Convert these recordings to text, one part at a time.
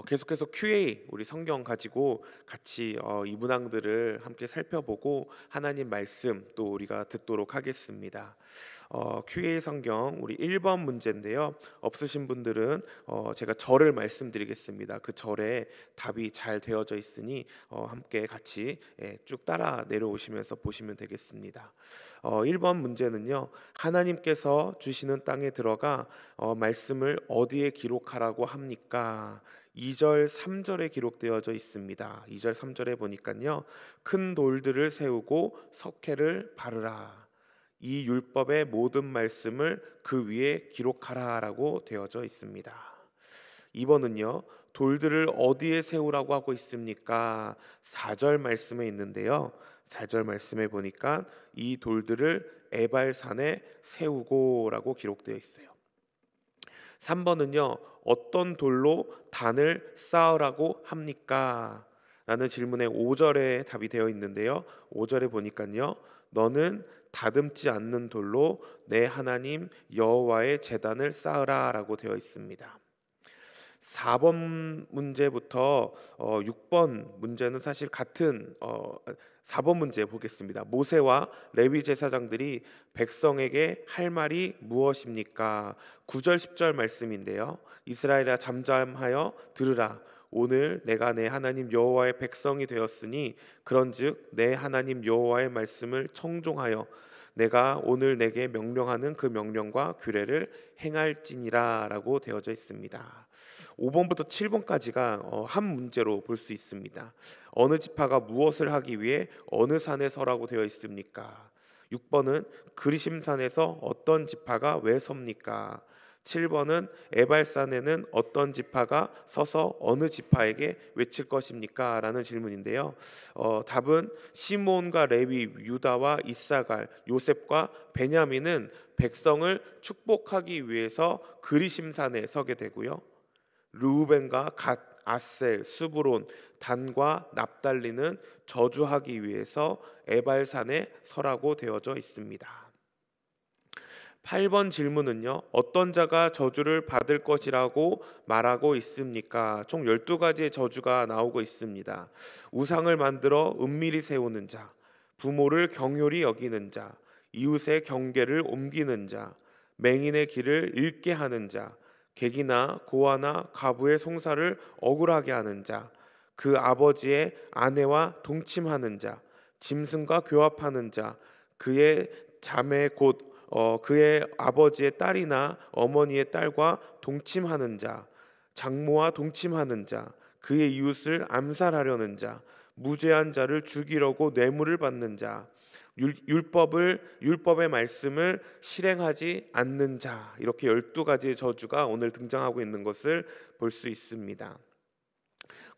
계속해서 QA 우리 성경 가지고 같이 이 문항들을 함께 살펴보고 하나님 말씀 또 우리가 듣도록 하겠습니다. QA 성경 우리 1번 문제인데요. 없으신 분들은 제가 절을 말씀드리겠습니다. 그 절에 답이 잘 되어져 있으니 함께 같이 쭉 따라 내려오시면서 보시면 되겠습니다. 1번 문제는요. 하나님께서 주시는 땅에 들어가 말씀을 어디에 기록하라고 합니까? 2절, 3절에 기록되어져 있습니다. 2절, 3절에 보니까요. 큰 돌들을 세우고 석회를 바르라. 이 율법의 모든 말씀을 그 위에 기록하라라고 되어져 있습니다. 2번은요. 돌들을 어디에 세우라고 하고 있습니까? 4절 말씀에 있는데요. 4절 말씀에 보니까 이 돌들을 에발산에 세우고라고 기록되어 있어요. 3번은요. 어떤 돌로 단을 쌓으라고 합니까? 라는 질문에 5절에 답이 되어 있는데요. 5절에 보니까요. 너는 다듬지 않는 돌로 내 하나님 여호와의 제단을 쌓으라 라고 되어 있습니다. 4번 문제부터 6번 문제는 사실 같은 4번 문제 보겠습니다. 모세와 레위 제사장들이 백성에게 할 말이 무엇입니까? 9절 10절 말씀인데요. 이스라엘아 잠잠하여 들으라. 오늘 내가 내 하나님 여호와의 백성이 되었으니 그런즉 내 하나님 여호와의 말씀을 청종하여 내가 오늘 내게 명령하는 그 명령과 규례를 행할지니라 라고 되어져 있습니다. 5번부터 7번까지가 한 문제로 볼 수 있습니다. 어느 지파가 무엇을 하기 위해 어느 산에 서라고 되어 있습니까? 6번은 그리심산에서 어떤 지파가 왜 섭니까? 7번은 에발산에는 어떤 지파가 서서 어느 지파에게 외칠 것입니까? 라는 질문인데요. 답은 시몬과 레위, 유다와 이사갈, 요셉과 베냐민은 백성을 축복하기 위해서 그리심산에 서게 되고요. 르우벤과 갓, 아셀, 스브론, 단과 납달리는 저주하기 위해서 에발산에 서라고 되어져 있습니다. 8번 질문은요. 어떤 자가 저주를 받을 것이라고 말하고 있습니까? 총 12가지의 저주가 나오고 있습니다. 우상을 만들어 은밀히 세우는 자, 부모를 경홀히 여기는 자, 이웃의 경계를 옮기는 자, 맹인의 길을 잃게 하는 자, 객이나 고아나 가부의 송사를 억울하게 하는 자, 그 아버지의 아내와 동침하는 자, 짐승과 교합하는 자, 그의 자매 곧 그의 아버지의 딸이나 어머니의 딸과 동침하는 자, 장모와 동침하는 자, 그의 이웃을 암살하려는 자, 무죄한 자를 죽이려고 뇌물을 받는 자, 율법의 말씀을 실행하지 않는 자, 이렇게 12가지의 저주가 오늘 등장하고 있는 것을 볼 수 있습니다.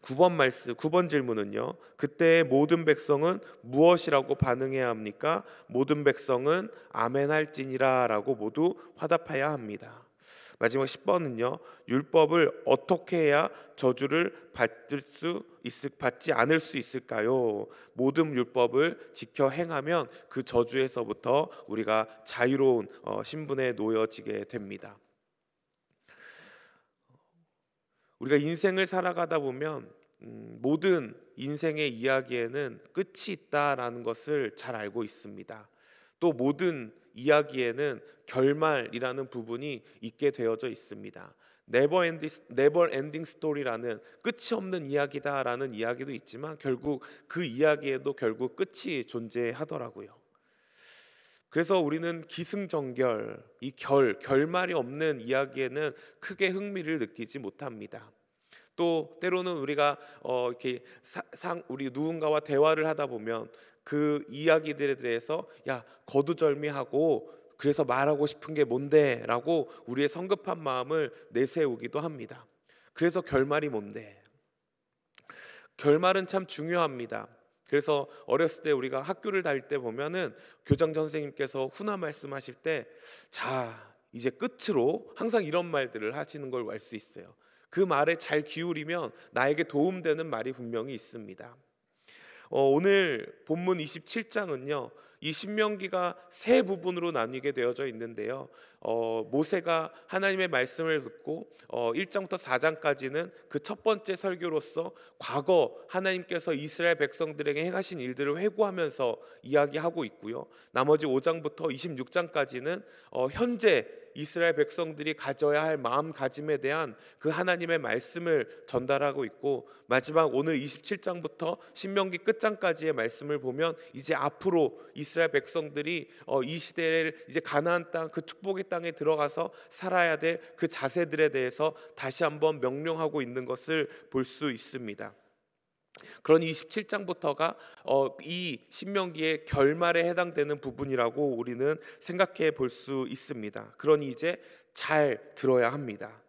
9번 질문은요. 그때 모든 백성은 무엇이라고 반응해야 합니까? 모든 백성은 아멘할지니라 라고 모두 화답해야 합니다. 마지막 10번은요. 율법을 어떻게 해야 저주를 받지 않을 수 있을까요? 모든 율법을 지켜 행하면 그 저주에서부터 우리가 자유로운 신분에 놓여지게 됩니다. 우리가 인생을 살아가다 보면 모든 인생의 이야기에는 끝이 있다라는 것을 잘 알고 있습니다. 또 모든 이야기에는 결말이라는 부분이 있게 되어져 있습니다. 네버 엔딩 스토리라는 끝이 없는 이야기다라는 이야기도 있지만 결국 그 이야기에도 결국 끝이 존재하더라고요. 그래서 우리는 기승전결, 이 결말이 없는 이야기에는 크게 흥미를 느끼지 못합니다. 또 때로는 우리가 이렇게 우리 누군가와 대화를 하다 보면 그 이야기들에 대해서 거두절미하고 그래서 말하고 싶은 게 뭔데? 라고 우리의 성급한 마음을 내세우기도 합니다. 그래서 결말이 뭔데? 결말은 참 중요합니다. 그래서 어렸을 때 우리가 학교를 다닐 때 보면은 교장 선생님께서 훈화 말씀하실 때 자, 이제 끝으로 항상 이런 말들을 하시는 걸 알 수 있어요. 그 말에 잘 기울이면 나에게 도움되는 말이 분명히 있습니다. 오늘 본문 27장은요. 이 신명기가 세 부분으로 나뉘게 되어져 있는데요. 모세가 하나님의 말씀을 듣고 1장부터 4장까지는 그 첫 번째 설교로서 과거 하나님께서 이스라엘 백성들에게 행하신 일들을 회고하면서 이야기하고 있고요. 나머지 5장부터 26장까지는 현재 이스라엘 백성들이 가져야 할 마음가짐에 대한 그 하나님의 말씀을 전달하고 있고, 마지막 오늘 27장부터 신명기 끝장까지의 말씀을 보면 이제 앞으로 이스라엘 백성들이 이 시대를 이제 가나안 땅, 그 축복의 땅에 들어가서 살아야 될 그 자세들에 대해서 다시 한번 명령하고 있는 것을 볼 수 있습니다. 그런 27장부터가 이 신명기의 결말에 해당되는 부분이라고 우리는 생각해 볼 수 있습니다. 그러니 이제 잘 들어야 합니다.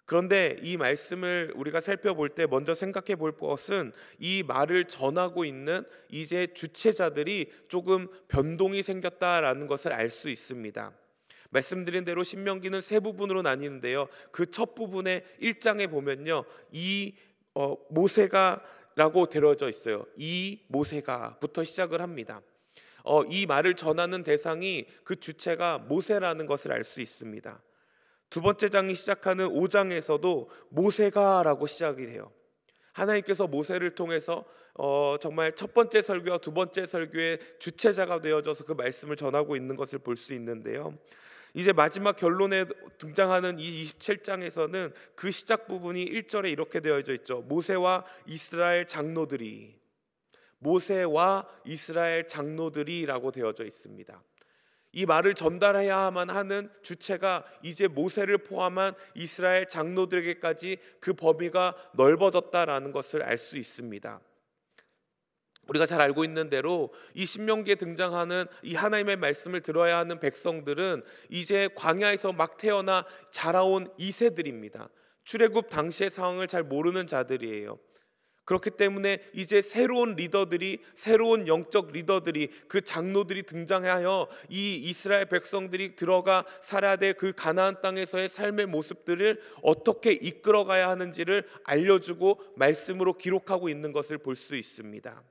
그런데 이 말씀을 우리가 살펴볼 때 먼저 생각해 볼 것은 이 말을 전하고 있는 이제 주체자들이 조금 변동이 생겼다라는 것을 알 수 있습니다. 말씀드린 대로 신명기는 세 부분으로 나뉘는데요. 그 첫 부분의 1장에 보면요, 이 모세가 라고 되어져 있어요. 이 모세가부터 시작을 합니다. 이 말을 전하는 대상이 그 주체가 모세라는 것을 알 수 있습니다. 두 번째 장이 시작하는 5장에서도 모세가라고 시작이 돼요. 하나님께서 모세를 통해서 정말 첫 번째 설교와 두 번째 설교의 주체자가 되어져서 그 말씀을 전하고 있는 것을 볼 수 있는데요. 이제 마지막 결론에 등장하는 이 27장에서는 그 시작 부분이 1절에 이렇게 되어져 있죠. 모세와 이스라엘 장로들이라고 되어져 있습니다. 이 말을 전달해야만 하는 주체가 이제 모세를 포함한 이스라엘 장로들에게까지 그 범위가 넓어졌다라는 것을 알 수 있습니다. 우리가 잘 알고 있는 대로 이 신명기에 등장하는 이 하나님의 말씀을 들어야 하는 백성들은 이제 광야에서 막 태어나 자라온 2세들입니다. 출애굽 당시의 상황을 잘 모르는 자들이에요. 그렇기 때문에 이제 새로운 영적 리더들이, 그 장로들이 등장하여 이 이스라엘 백성들이 들어가 살아야 될 그 가나안 땅에서의 삶의 모습들을 어떻게 이끌어가야 하는지를 알려주고 말씀으로 기록하고 있는 것을 볼 수 있습니다.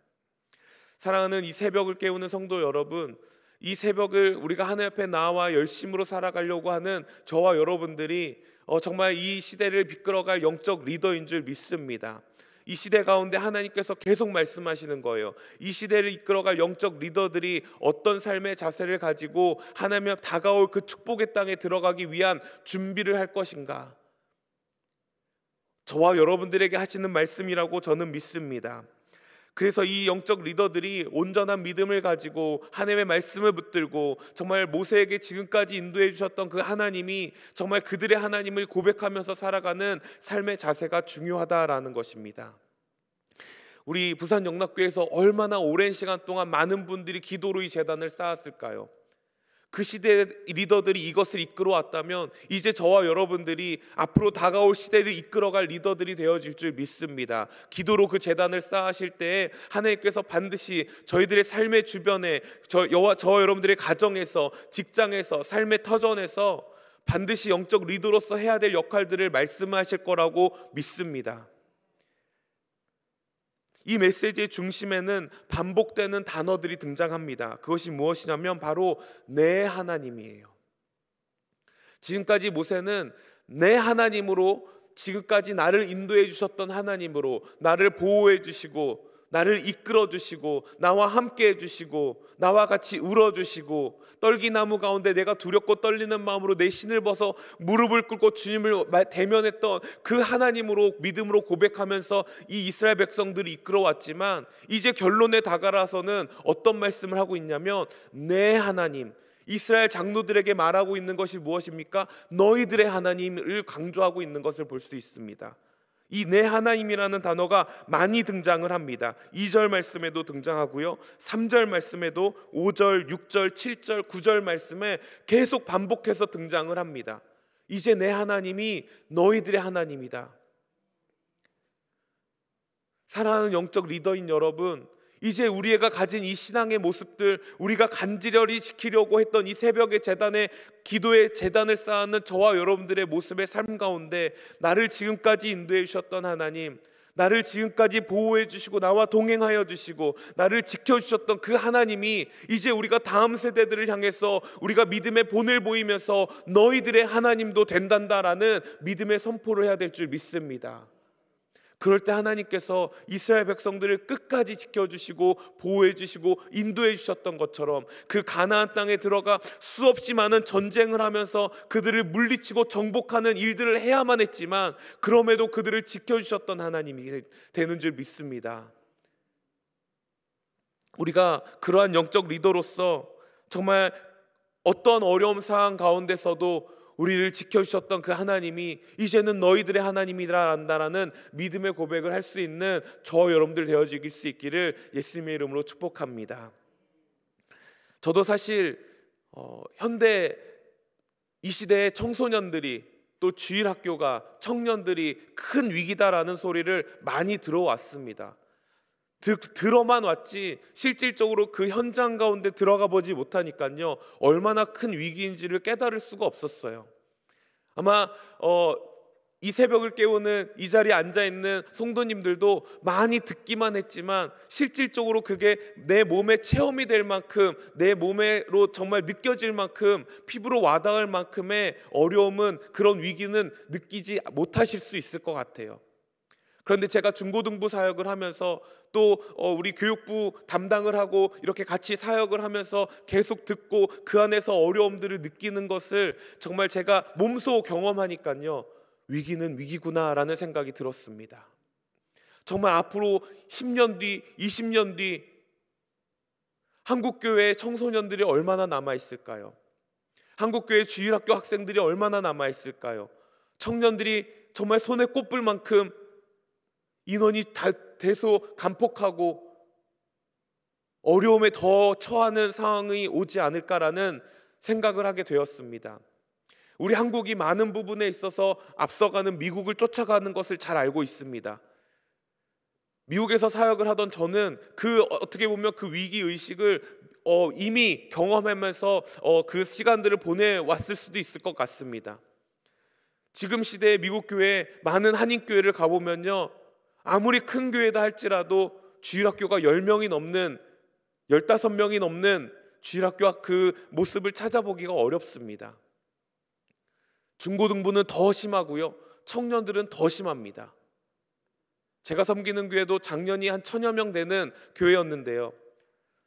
사랑하는 이 새벽을 깨우는 성도 여러분, 이 새벽을 우리가 하나님 앞에 나와 열심으로 살아가려고 하는 저와 여러분들이 정말 이 시대를 이끌어갈 영적 리더인 줄 믿습니다. 이 시대 가운데 하나님께서 계속 말씀하시는 거예요. 이 시대를 이끌어갈 영적 리더들이 어떤 삶의 자세를 가지고 하나님 앞 다가올 그 축복의 땅에 들어가기 위한 준비를 할 것인가, 저와 여러분들에게 하시는 말씀이라고 저는 믿습니다. 그래서 이 영적 리더들이 온전한 믿음을 가지고 하나님의 말씀을 붙들고 정말 모세에게 지금까지 인도해 주셨던 그 하나님이 정말 그들의 하나님을 고백하면서 살아가는 삶의 자세가 중요하다라는 것입니다. 우리 부산 영락교회에서 얼마나 오랜 시간 동안 많은 분들이 기도로 이 재단을 쌓았을까요? 그 시대의 리더들이 이것을 이끌어왔다면 이제 저와 여러분들이 앞으로 다가올 시대를 이끌어갈 리더들이 되어질 줄 믿습니다. 기도로 그 재단을 쌓으실 때에 하나님께서 반드시 저희들의 삶의 주변에, 저와 여러분들의 가정에서, 직장에서, 삶의 터전에서 반드시 영적 리더로서 해야 될 역할들을 말씀하실 거라고 믿습니다. 이 메시지의 중심에는 반복되는 단어들이 등장합니다. 그것이 무엇이냐면 바로 내 하나님이에요. 지금까지 모세는 내 하나님으로, 지금까지 나를 인도해 주셨던 하나님으로 나를 보호해 주시고 나를 이끌어 주시고 나와 함께 해주시고 나와 같이 울어주시고 떨기나무 가운데 내가 두렵고 떨리는 마음으로 내 신을 벗어 무릎을 꿇고 주님을 대면했던 그 하나님으로 믿음으로 고백하면서 이 이스라엘 백성들이 이끌어왔지만 이제 결론에 다가라서는 어떤 말씀을 하고 있냐면 내 하나님, 이스라엘 장로들에게 말하고 있는 것이 무엇입니까? 너희들의 하나님을 강조하고 있는 것을 볼 수 있습니다. 이 내 하나님이라는 단어가 많이 등장을 합니다. 2절 말씀에도 등장하고요, 3절 말씀에도 5절, 6절, 7절, 9절 말씀에 계속 반복해서 등장을 합니다. 이제 내 하나님이 너희들의 하나님이다. 사랑하는 영적 리더인 여러분, 이제 우리가 가진 이 신앙의 모습들, 우리가 간절히 지키려고 했던 이 새벽의 제단의 기도의 제단을 쌓는 저와 여러분들의 모습의 삶 가운데 나를 지금까지 인도해 주셨던 하나님, 나를 지금까지 보호해 주시고 나와 동행하여 주시고 나를 지켜주셨던 그 하나님이 이제 우리가 다음 세대들을 향해서 우리가 믿음의 본을 보이면서 너희들의 하나님도 된단다라는 믿음의 선포를 해야 될 줄 믿습니다. 그럴 때 하나님께서 이스라엘 백성들을 끝까지 지켜주시고 보호해 주시고 인도해 주셨던 것처럼 그 가나안 땅에 들어가 수없이 많은 전쟁을 하면서 그들을 물리치고 정복하는 일들을 해야만 했지만 그럼에도 그들을 지켜주셨던 하나님이 되는 줄 믿습니다. 우리가 그러한 영적 리더로서 정말 어떤 어려움 상황 가운데서도 우리를 지켜주셨던 그 하나님이 이제는 너희들의 하나님이라 한다라는 믿음의 고백을 할 수 있는 저 여러분들 되어질 수 있기를 예수님의 이름으로 축복합니다. 저도 사실 현대 이 시대의 청소년들이 또 주일학교가 청년들이 큰 위기다라는 소리를 많이 들어왔습니다. 들어만 왔지 실질적으로 그 현장 가운데 들어가 보지 못하니까요 얼마나 큰 위기인지를 깨달을 수가 없었어요. 아마 이 새벽을 깨우는 이 자리에 앉아있는 성도님들도 많이 듣기만 했지만 실질적으로 그게 내 몸에 체험이 될 만큼 내 몸으로 정말 느껴질 만큼 피부로 와닿을 만큼의 어려움은 그런 위기는 느끼지 못하실 수 있을 것 같아요. 그런데 제가 중고등부 사역을 하면서 또 우리 교육부 담당을 하고 이렇게 같이 사역을 하면서 계속 듣고 그 안에서 어려움들을 느끼는 것을 정말 제가 몸소 경험하니까요 위기는 위기구나라는 생각이 들었습니다. 정말 앞으로 10년 뒤 20년 뒤 한국교회의 청소년들이 얼마나 남아있을까요? 한국교회 주일학교 학생들이 얼마나 남아있을까요? 청년들이 정말 손에 꼽을 만큼 인원이 다소 간폭하고 어려움에 더 처하는 상황이 오지 않을까라는 생각을 하게 되었습니다. 우리 한국이 많은 부분에 있어서 앞서가는 미국을 쫓아가는 것을 잘 알고 있습니다. 미국에서 사역을 하던 저는 어떻게 보면 그 위기의식을 이미 경험하면서 그 시간들을 보내왔을 수도 있을 것 같습니다. 지금 시대의 미국 교회 많은 한인교회를 가보면요 아무리 큰 교회다 할지라도 주일학교가 10명이 넘는 15명이 넘는 주일학교와 그 모습을 찾아보기가 어렵습니다. 중고등부는 더 심하고요 청년들은 더 심합니다. 제가 섬기는 교회도 작년이 한 1000여 명 되는 교회였는데요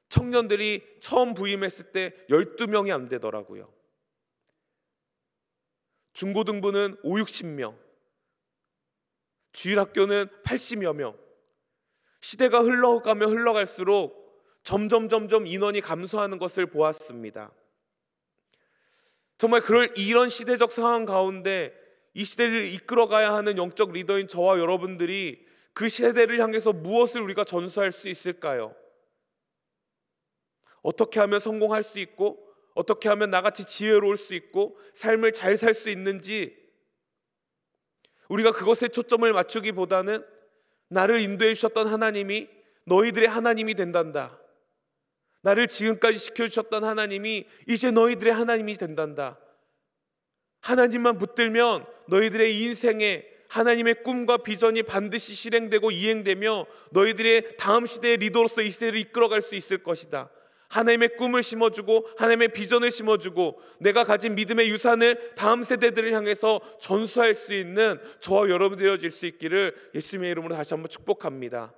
청년들이 처음 부임했을 때 12명이 안 되더라고요. 중고등부는 50-60명, 주일학교는 80여 명. 시대가 흘러가면 흘러갈수록 점점 인원이 감소하는 것을 보았습니다. 정말 이런 시대적 상황 가운데 이 시대를 이끌어가야 하는 영적 리더인 저와 여러분들이 그 시대를 향해서 무엇을 우리가 전수할 수 있을까요? 어떻게 하면 성공할 수 있고 어떻게 하면 나같이 지혜로울 수 있고 삶을 잘 살 수 있는지 우리가 그것에 초점을 맞추기보다는 나를 인도해 주셨던 하나님이 너희들의 하나님이 된단다. 나를 지금까지 지켜주셨던 하나님이 이제 너희들의 하나님이 된단다. 하나님만 붙들면 너희들의 인생에 하나님의 꿈과 비전이 반드시 실행되고 이행되며 너희들의 다음 시대의 리더로서 이 시대를 이끌어갈 수 있을 것이다. 하나님의 꿈을 심어주고 하나님의 비전을 심어주고 내가 가진 믿음의 유산을 다음 세대들을 향해서 전수할 수 있는 저와 여러분 되어질 수 있기를 예수님의 이름으로 다시 한번 축복합니다.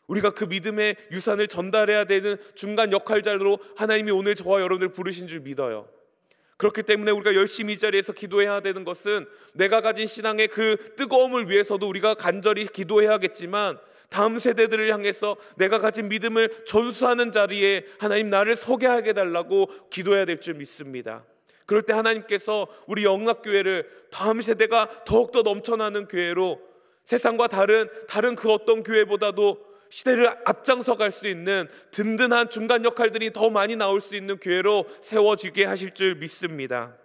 우리가 그 믿음의 유산을 전달해야 되는 중간 역할자로 하나님이 오늘 저와 여러분을 부르신 줄 믿어요. 그렇기 때문에 우리가 열심히 이 자리에서 기도해야 되는 것은 내가 가진 신앙의 그 뜨거움을 위해서도 우리가 간절히 기도해야겠지만 다음 세대들을 향해서 내가 가진 믿음을 전수하는 자리에 하나님 나를 서게 하게 달라고 기도해야 될 줄 믿습니다. 그럴 때 하나님께서 우리 영락교회를 다음 세대가 더욱더 넘쳐나는 교회로 세상과 다른 그 어떤 교회보다도 시대를 앞장서 갈 수 있는 든든한 중간 역할들이 더 많이 나올 수 있는 교회로 세워지게 하실 줄 믿습니다.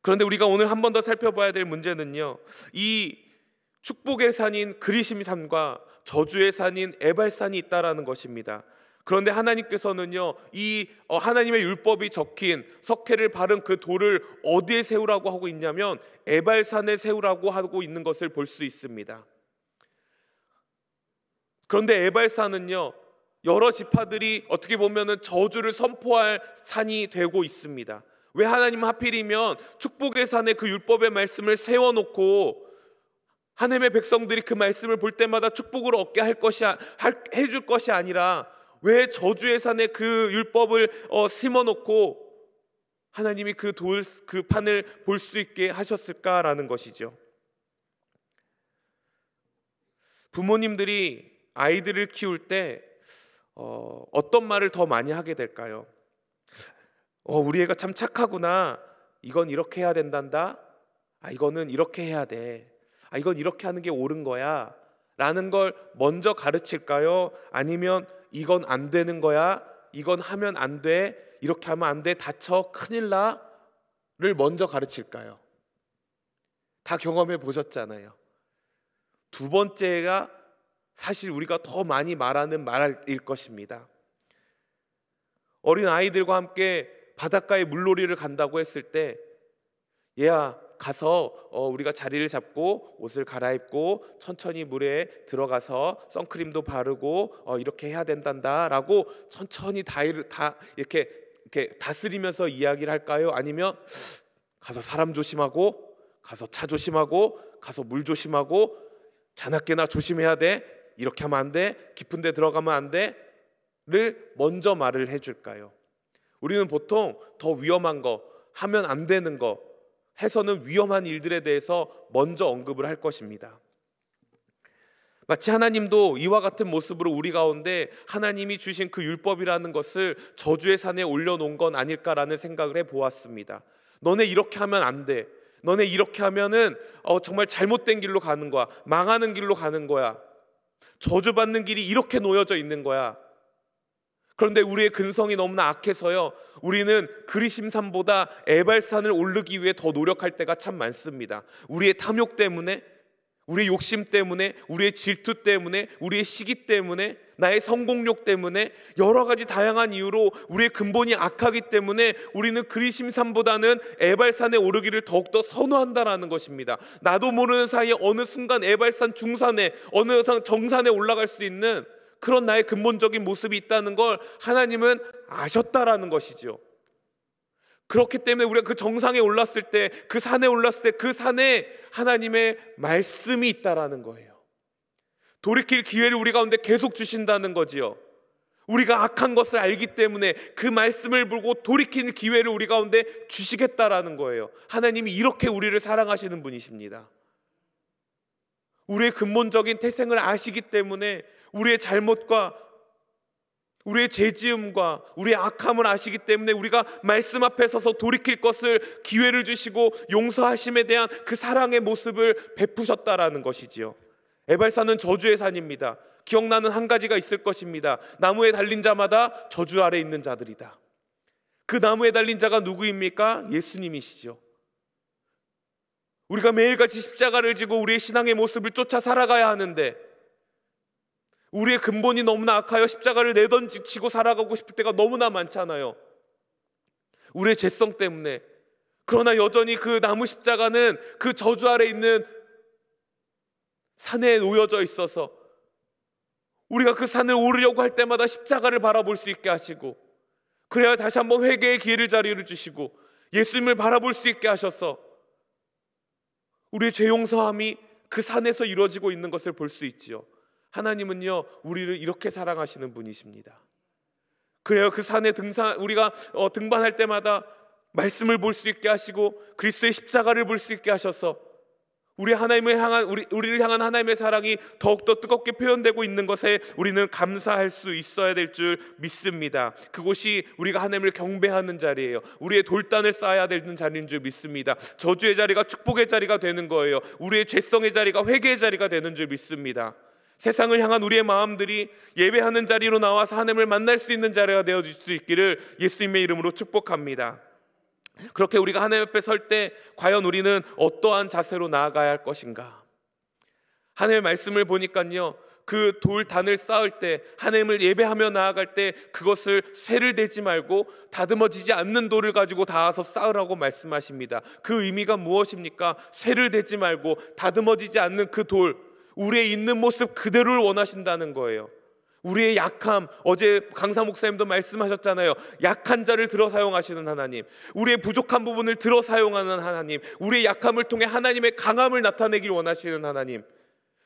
그런데 우리가 오늘 한 번 더 살펴봐야 될 문제는요, 이 축복의 산인 그리심 산과 저주의 산인 에발산이 있다라는 것입니다. 그런데 하나님께서는요, 이 하나님의 율법이 적힌 석회를 바른 그 돌을 어디에 세우라고 하고 있냐면 에발산에 세우라고 하고 있는 것을 볼 수 있습니다. 그런데 에발산은요, 여러 지파들이 어떻게 보면은 저주를 선포할 산이 되고 있습니다. 왜 하나님은 하필이면 축복의 산에 그 율법의 말씀을 세워놓고 하나님의 백성들이 그 말씀을 볼 때마다 축복을 얻게 해줄 것이 아니라 왜 저주의 산에 그 율법을 심어놓고 하나님이 그 판을 볼 수 있게 하셨을까라는 것이죠. 부모님들이 아이들을 키울 때 어떤 말을 더 많이 하게 될까요? 우리 애가 참 착하구나. 이건 이렇게 해야 된단다. 이거는 이렇게 해야 돼. 이건 이렇게 하는 게 옳은 거야 라는 걸 먼저 가르칠까요? 아니면 이건 안 되는 거야, 이건 하면 안 돼, 이렇게 하면 안 돼, 다쳐, 큰일 나를 먼저 가르칠까요? 다 경험해 보셨잖아요. 두 번째가 사실 우리가 더 많이 말하는 말일 것입니다. 어린 아이들과 함께 바닷가에 물놀이를 간다고 했을 때, 얘야 가서 우리가 자리를 잡고 옷을 갈아입고 천천히 물에 들어가서 선크림도 바르고 이렇게 해야 된단다 라고 천천히 다 이렇게 다스리면서 이야기를 할까요? 아니면 가서 사람 조심하고, 가서 차 조심하고, 가서 물 조심하고, 자나깨나 조심해야 돼, 이렇게 하면 안 돼, 깊은 데 들어가면 안 돼 를 먼저 말을 해줄까요? 우리는 보통 더 위험한 거, 하면 안 되는 거, 해서는 위험한 일들에 대해서 먼저 언급을 할 것입니다. 마치 하나님도 이와 같은 모습으로 우리 가운데 하나님이 주신 그 율법이라는 것을 저주의 산에 올려놓은 건 아닐까라는 생각을 해보았습니다. 너네 이렇게 하면 안 돼, 너네 이렇게 하면은 정말 잘못된 길로 가는 거야, 망하는 길로 가는 거야, 저주받는 길이 이렇게 놓여져 있는 거야. 그런데 우리의 근성이 너무나 악해서요, 우리는 그리심산보다 에발산을 오르기 위해 더 노력할 때가 참 많습니다. 우리의 탐욕 때문에, 우리의 욕심 때문에, 우리의 질투 때문에, 우리의 시기 때문에, 나의 성공욕 때문에, 여러 가지 다양한 이유로 우리의 근본이 악하기 때문에 우리는 그리심산보다는 에발산에 오르기를 더욱더 선호한다라는 것입니다. 나도 모르는 사이에 어느 순간 에발산 중산에, 어느 정산에 올라갈 수 있는 그런 나의 근본적인 모습이 있다는 걸 하나님은 아셨다라는 것이죠. 그렇기 때문에 우리가 그 정상에 올랐을 때, 그 산에 올랐을 때 그 산에 하나님의 말씀이 있다라는 거예요. 돌이킬 기회를 우리 가운데 계속 주신다는 거지요. 우리가 악한 것을 알기 때문에 그 말씀을 보고 돌이키는 기회를 우리 가운데 주시겠다라는 거예요. 하나님이 이렇게 우리를 사랑하시는 분이십니다. 우리의 근본적인 태생을 아시기 때문에 우리의 잘못과 우리의 죄지음과 우리의 악함을 아시기 때문에 우리가 말씀 앞에 서서 돌이킬 것을 기회를 주시고 용서하심에 대한 그 사랑의 모습을 베푸셨다라는 것이지요. 에발산은 저주의 산입니다. 기억나는 한 가지가 있을 것입니다. 나무에 달린 자마다 저주 아래 있는 자들이다. 그 나무에 달린 자가 누구입니까? 예수님이시죠. 우리가 매일같이 십자가를 지고 우리의 신앙의 모습을 쫓아 살아가야 하는데, 우리의 근본이 너무나 악하여 십자가를 내던지고 살아가고 싶을 때가 너무나 많잖아요. 우리의 죄성 때문에. 그러나 여전히 그 나무 십자가는 그 저주 아래 있는 산에 놓여져 있어서 우리가 그 산을 오르려고 할 때마다 십자가를 바라볼 수 있게 하시고, 그래야 다시 한번 회개의 기회를 자리를 주시고 예수님을 바라볼 수 있게 하셔서 우리의 죄 용서함이 그 산에서 이루어지고 있는 것을 볼 수 있지요. 하나님은요, 우리를 이렇게 사랑하시는 분이십니다. 그래요, 그 산에 우리가 등반할 때마다 말씀을 볼 수 있게 하시고 그리스도의 십자가를 볼 수 있게 하셔서 우리를 향한 하나님의 사랑이 더욱더 뜨겁게 표현되고 있는 것에 우리는 감사할 수 있어야 될 줄 믿습니다. 그곳이 우리가 하나님을 경배하는 자리예요. 우리의 돌단을 쌓아야 되는 자리인 줄 믿습니다. 저주의 자리가 축복의 자리가 되는 거예요. 우리의 죄성의 자리가 회개의 자리가 되는 줄 믿습니다. 세상을 향한 우리의 마음들이 예배하는 자리로 나와서 하나님을 만날 수 있는 자리가 되어질 수 있기를 예수님의 이름으로 축복합니다. 그렇게 우리가 하나님 앞에 설 때 과연 우리는 어떠한 자세로 나아가야 할 것인가? 하나님의 말씀을 보니까요, 그 돌단을 쌓을 때, 하나님을 예배하며 나아갈 때 그것을 쇠를 대지 말고 다듬어지지 않는 돌을 가지고 닿아서 쌓으라고 말씀하십니다. 그 의미가 무엇입니까? 쇠를 대지 말고 다듬어지지 않는 그 돌, 우리의 있는 모습 그대로를 원하신다는 거예요. 우리의 약함, 어제 강사 목사님도 말씀하셨잖아요. 약한 자를 들어 사용하시는 하나님, 우리의 부족한 부분을 들어 사용하는 하나님, 우리의 약함을 통해 하나님의 강함을 나타내길 원하시는 하나님.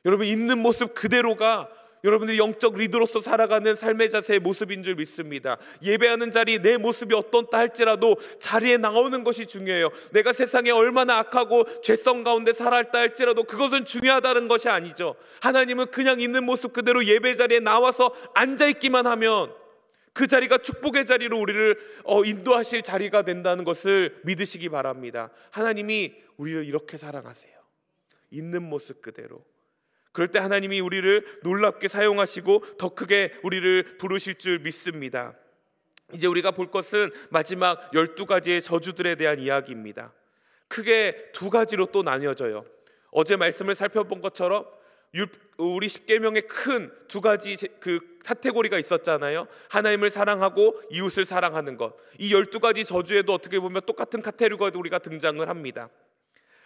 여러분, 있는 모습 그대로가 여러분들이 영적 리더로서 살아가는 삶의 자세의 모습인 줄 믿습니다. 예배하는 자리, 내 모습이 어떤다 할지라도 자리에 나오는 것이 중요해요. 내가 세상에 얼마나 악하고 죄성 가운데 살아있다 할지라도 그것은 중요하다는 것이 아니죠. 하나님은 그냥 있는 모습 그대로 예배 자리에 나와서 앉아있기만 하면 그 자리가 축복의 자리로 우리를 인도하실 자리가 된다는 것을 믿으시기 바랍니다. 하나님이 우리를 이렇게 사랑하세요. 있는 모습 그대로. 그럴 때 하나님이 우리를 놀랍게 사용하시고 더 크게 우리를 부르실 줄 믿습니다. 이제 우리가 볼 것은 마지막 12가지의 저주들에 대한 이야기입니다. 크게 두 가지로 또 나뉘어져요. 어제 말씀을 살펴본 것처럼 우리 십계명에 큰 두 가지 그 카테고리가 있었잖아요. 하나님을 사랑하고 이웃을 사랑하는 것. 이 12가지 저주에도 어떻게 보면 똑같은 카테고리가 등장을 합니다.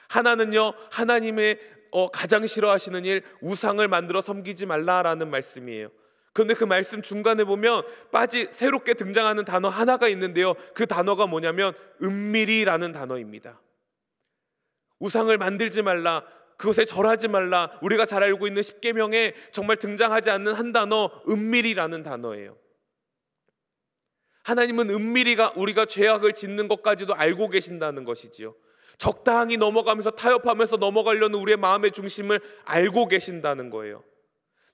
하나는요, 하나님의 가장 싫어하시는 일, 우상을 만들어 섬기지 말라라는 말씀이에요. 그런데 그 말씀 중간에 보면 새롭게 등장하는 단어 하나가 있는데요, 그 단어가 뭐냐면 은밀히라는 단어입니다. 우상을 만들지 말라, 그것에 절하지 말라, 우리가 잘 알고 있는 십계명에 정말 등장하지 않는 한 단어, 은밀히라는 단어예요. 하나님은 은밀히가 우리가 죄악을 짓는 것까지도 알고 계신다는 것이지요. 적당히 넘어가면서 타협하면서 넘어가려는 우리의 마음의 중심을 알고 계신다는 거예요.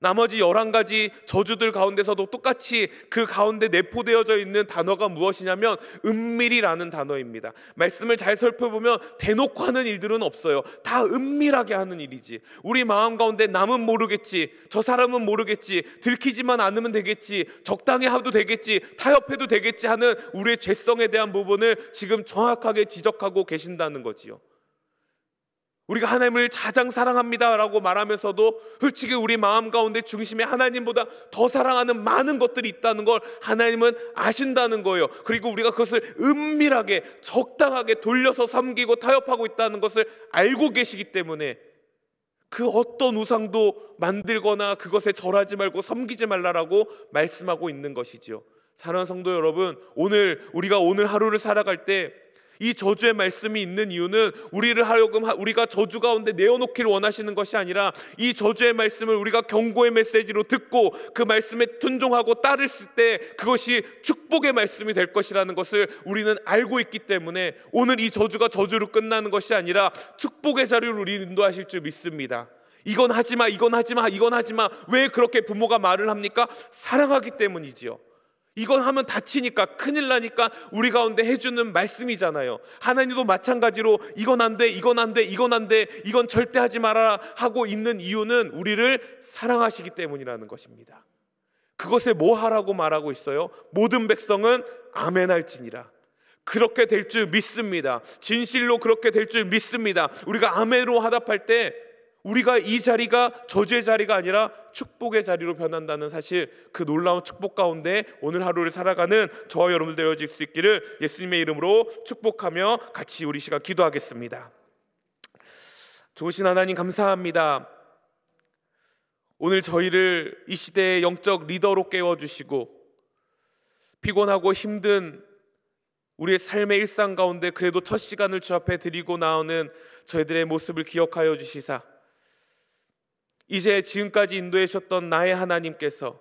나머지 11가지 저주들 가운데서도 똑같이 그 가운데 내포되어져 있는 단어가 무엇이냐면 은밀히라는 단어입니다. 말씀을 잘 살펴보면 대놓고 하는 일들은 없어요. 다 은밀하게 하는 일이지. 우리 마음 가운데 남은 모르겠지, 저 사람은 모르겠지, 들키지만 않으면 되겠지, 적당히 하도 되겠지, 타협해도 되겠지 하는 우리의 죄성에 대한 부분을 지금 정확하게 지적하고 계신다는 거지요. 우리가 하나님을 가장 사랑합니다 라고 말하면서도 솔직히 우리 마음 가운데 중심에 하나님보다 더 사랑하는 많은 것들이 있다는 걸 하나님은 아신다는 거예요. 그리고 우리가 그것을 은밀하게 적당하게 돌려서 섬기고 타협하고 있다는 것을 알고 계시기 때문에 그 어떤 우상도 만들거나 그것에 절하지 말고 섬기지 말라라고 말씀하고 있는 것이지요. 사랑하는 성도 여러분, 우리가 오늘 하루를 살아갈 때 이 저주의 말씀이 있는 이유는 우리가 저주 가운데 내어놓기를 원하시는 것이 아니라 이 저주의 말씀을 우리가 경고의 메시지로 듣고 그 말씀에 순종하고 따르실 때 그것이 축복의 말씀이 될 것이라는 것을 우리는 알고 있기 때문에 오늘 이 저주가 저주로 끝나는 것이 아니라 축복의 자리로 우리 인도하실 줄 믿습니다. 이건 하지마, 이건 하지마, 이건 하지마. 왜 그렇게 부모가 말을 합니까? 사랑하기 때문이지요. 이건 하면 다치니까, 큰일 나니까 우리 가운데 해주는 말씀이잖아요. 하나님도 마찬가지로 이건 안 돼, 이건 안 돼, 이건 안 돼, 이건 절대 하지 말아라 하고 있는 이유는 우리를 사랑하시기 때문이라는 것입니다. 그것에 뭐 하라고 말하고 있어요? 모든 백성은 아멘할지니라. 그렇게 될 줄 믿습니다. 진실로 그렇게 될 줄 믿습니다. 우리가 아멘으로 화답할 때 우리가 이 자리가 저주의 자리가 아니라 축복의 자리로 변한다는 사실, 그 놀라운 축복 가운데 오늘 하루를 살아가는 저와 여러분들 되어질 수 있기를 예수님의 이름으로 축복하며 같이 우리 시간 기도하겠습니다. 좋으신 하나님 감사합니다. 오늘 저희를 이 시대의 영적 리더로 깨워주시고 피곤하고 힘든 우리의 삶의 일상 가운데 그래도 첫 시간을 주 앞에 드리고 나오는 저희들의 모습을 기억하여 주시사 이제 지금까지 인도해 주셨던 나의 하나님께서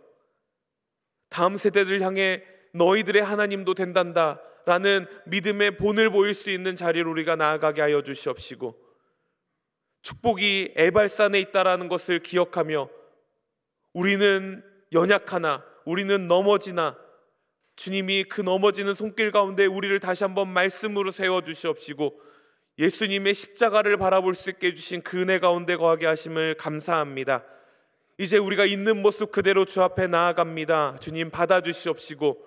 다음 세대들 향해 너희들의 하나님도 된단다 라는 믿음의 본을 보일 수 있는 자리로 우리가 나아가게 하여 주시옵시고, 축복이 에발산에 있다라는 것을 기억하며 우리는 연약하나 우리는 넘어지나 주님이 그 넘어지는 손길 가운데 우리를 다시 한번 말씀으로 세워주시옵시고 예수님의 십자가를 바라볼 수 있게 해주신 그 은혜 가운데 거하게 하심을 감사합니다. 이제 우리가 있는 모습 그대로 주 앞에 나아갑니다. 주님 받아주시옵시고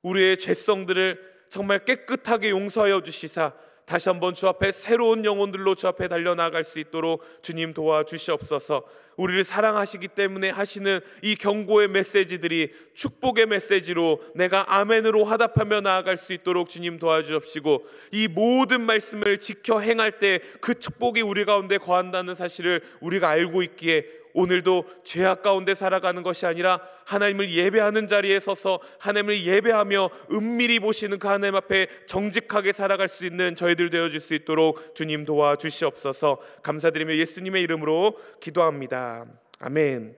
우리의 죄성들을 정말 깨끗하게 용서하여 주시사 다시 한번 주 앞에 새로운 영혼들로 주 앞에 달려나갈 수 있도록 주님 도와주시옵소서. 우리를 사랑하시기 때문에 하시는 이 경고의 메시지들이 축복의 메시지로 내가 아멘으로 화답하며 나아갈 수 있도록 주님 도와주옵시고 이 모든 말씀을 지켜 행할 때 그 축복이 우리 가운데 거한다는 사실을 우리가 알고 있기에 오늘도 죄악 가운데 살아가는 것이 아니라 하나님을 예배하는 자리에 서서 하나님을 예배하며 은밀히 보시는 그 하나님 앞에 정직하게 살아갈 수 있는 저희들 되어줄 수 있도록 주님 도와주시옵소서. 감사드리며 예수님의 이름으로 기도합니다. 아멘.